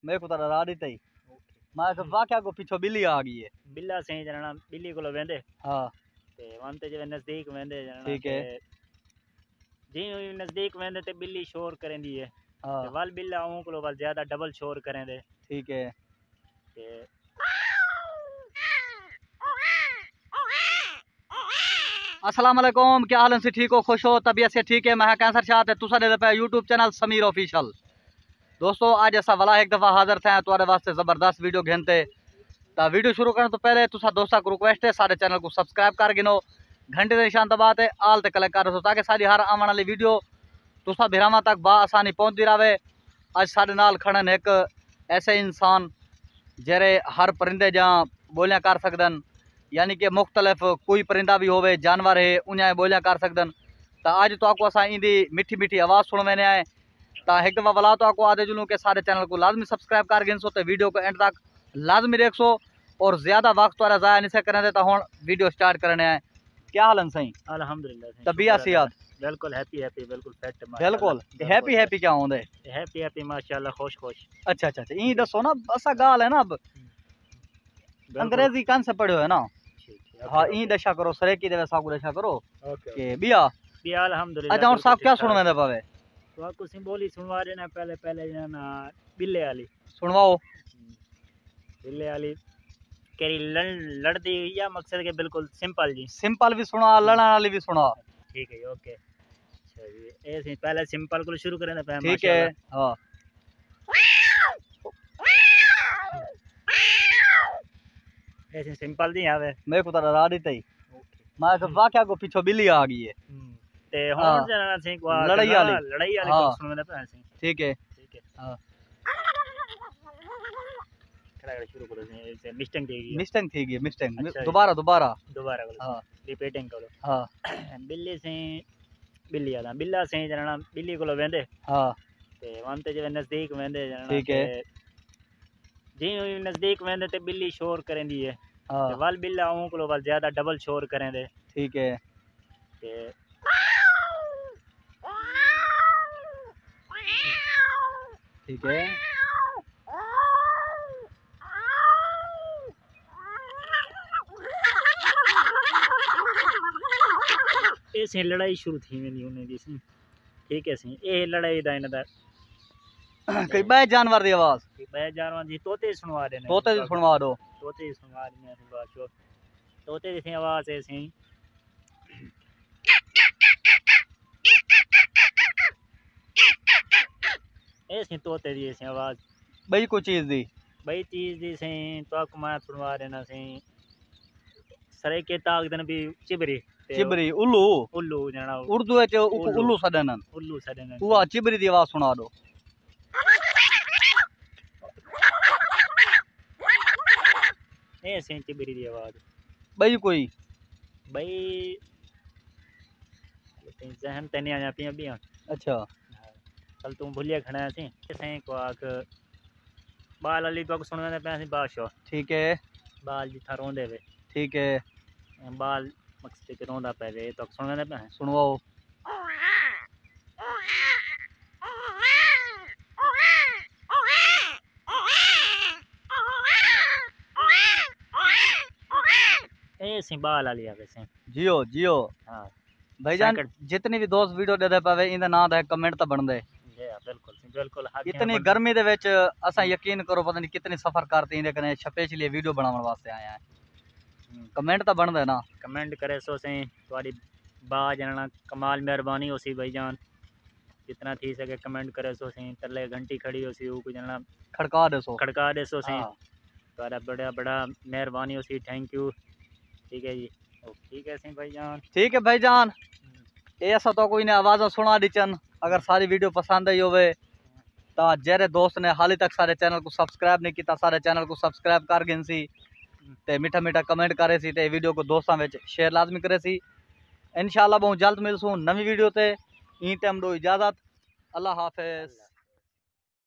मेरे को तो डरा दी थी मैं वाकया को पीछे बिल्ली आ गई है बिल्ला सही जना बिल्ली को वेंदे हाँ ते वंते जे नजदीक वेंदे जना ठीक है जी नजदीक वेंदे ते बिल्ली शोर करेंदी है हाँ ते वल बिल्ला ओं को वल ज्यादा डबल शोर करेंदे ठीक है ते अस्सलाम वालेकुम क्या हाल है ठीक हो खुश हो तबीयत से ठीक है मैं कैंसर शाह है तुसा दे पे यूट्यूब चैनल समीर ऑफिशियल दोस्तों आज ऐसा वाला एक दफ़ा हाजिर थे तुम्हारे वास्ते ज़बरदस्त वीडियो घेनते तो वीडियो शुरू करने तो पहले तुसा दोस्तों को रिक्वेस्ट है सारे चैनल को सब्सक्राइब कर गिनो घंटे का निशान दबाते आल ते क्लिक कर दो ताकि सारी हर आने वाली वीडियो तुसा भिरावां तक बआसानी पहुँचती रहे। अज साढ़े नाल खड़न एक ऐसे इंसान जेरे हर परिंदे जहाँ बोलियां कर सकदन यानी कि मुख्तलिफ कोई परिंदा भी होवे जानवर है उन्हें बोलियां कर सकदन तो अज तो आपको असा इंदी मिठी मिठी आवाज़ सुनने आए तो एक दफ़ा वाला तो आपको आदे जुलूँ के सारे चैनल को लाजमी सब्सक्राइब कर गिनसो तो वीडियो को एंड तक लाजमी देखसो और ज़्यादा वक्त वाला ज़ाया नहीं से करें तो हम वीडियो स्टार्ट करने आए। क्या हाल है सही? अल्हम्दुलिल्लाह तबीयत सेहत बिल्कुल हैप्पी बिल्कुल फिट बिल्कुल हैप्पी क्या होंदे हैप्पी माशाल्लाह खुश अच्छा अच्छा अच्छा ई दसो ना असा गाल है ना अब अंग्रेजी कान से पढ़ो है ना हाँ ई दशा करो सरेकी देवे साकू दशा करो के बिया बिया अल्हम्दुलिल्लाह। अच्छा और साहब क्या सुनवे दे पावे तो आपको सिंबोली सुनवा रहे ना पहले ना बिल्ले वाली सुनवाओ बिल्ले वाली केरी लड़दी या मकसद के बिल्कुल सिंपल जी सिंपल भी सुना लड़ने वाली भी सुना ठीक है ओके अच्छा जी ऐसे पहले सिंपल को शुरू करें ना ठीक है हाँ ऐसे सिंपल जी आवे मेरे को तो डरा दी थी मैं वाकया को पीछे बिल्ली आ गई है ते होन जना से लड़ाई वाली को सुनने पे ऐसे ठीक है हां खड़ा शुरू करो से मिस्टेक थी गई दोबारा हां रिपीटिंग करो हां बिल्ली से बिल्ली वाला बिल्ला से जना बिल्ली को वेंदे हां ते वंते जे नजदीक वेंदे जना ठीक है जी नजदीक वेंदे ते बिल्ली शोर करेंदी है हां ते वल बिल्ला ओं को वल ज्यादा डबल शोर करेंदे ठीक है ते ठीक है ऐसे लड़ाई शुरू थी वेंदी उन्हें दी ठीक है सी ए लड़ाई दा इना दा कई बे जानवर दी आवाज बे जानवर दी तोते सुनवा दे तोते दी सुनवा दो तोते सुनवा दे बादशाह तोते दी आवाज ऐसे ऐसे तोते दी ऐसे आवाज बई कोई चीज दी से तो आपको मैं सुनवा देना से सरे के ताक दिन भी चिबरी उल्लू जना उर्दू है उल्लू सदन वो चिबरी दी आवाज सुना दो ऐसे चिबरी दी आवाज बई कोई बई जहन तने आ जाती अभी अच्छा कल तुम भूलिया खड़ा सी ऐसे को आक बाल अली तो सुनने पे सी बादशाह ठीक है बाल जी था रोंदे वे ठीक है बाल मकसद के रोंदा पे वे तो सुनने पे सुनवाओ ऐसे बाल वाली आवे से जियो हां भाईजान जितनी भी दोस्त वीडियो दे पावे इंदा नाम दा कमेंट तो बन दे बिल्कुल इतनी गर्मी दे विच असा यकीन करो पता नहीं कितनी सफर करते इंदे कने स्पेशली वीडियो बनाने वास्ते आए हैं कमेंट तो बन दे ना कमेंट करे सो से तुम्हारी बाज जना कमाल मेहरबानी होसी भाईजान जितना थी सके कमेंट करे सो से तले घंटी खड़ी होसी वो जना खड़का दे सो से तुम्हारा बड़ा मेहरबानी होसी थैंक यू ठीक है जी ठीक है भाईजान ऐसा तो कोई ने आवाज़ सुना दीचन अगर सारी वीडियो पसंद आई होवे तो जेरे दोस्त ने हाली तक सारे चैनल को सब्सक्राइब नहीं किया सारे चैनल को सब्सक्राइब कर गिन सी ते मीठा मीठा कमेंट करे सी ते वीडियो को दोस्तों में शेयर लाजमी करे सी इंशाल्लाह बहुत जल्द मिलसूँ नवी वीडियो ते ई टाइम दो इजाज़त अल्लाह हाफिज़।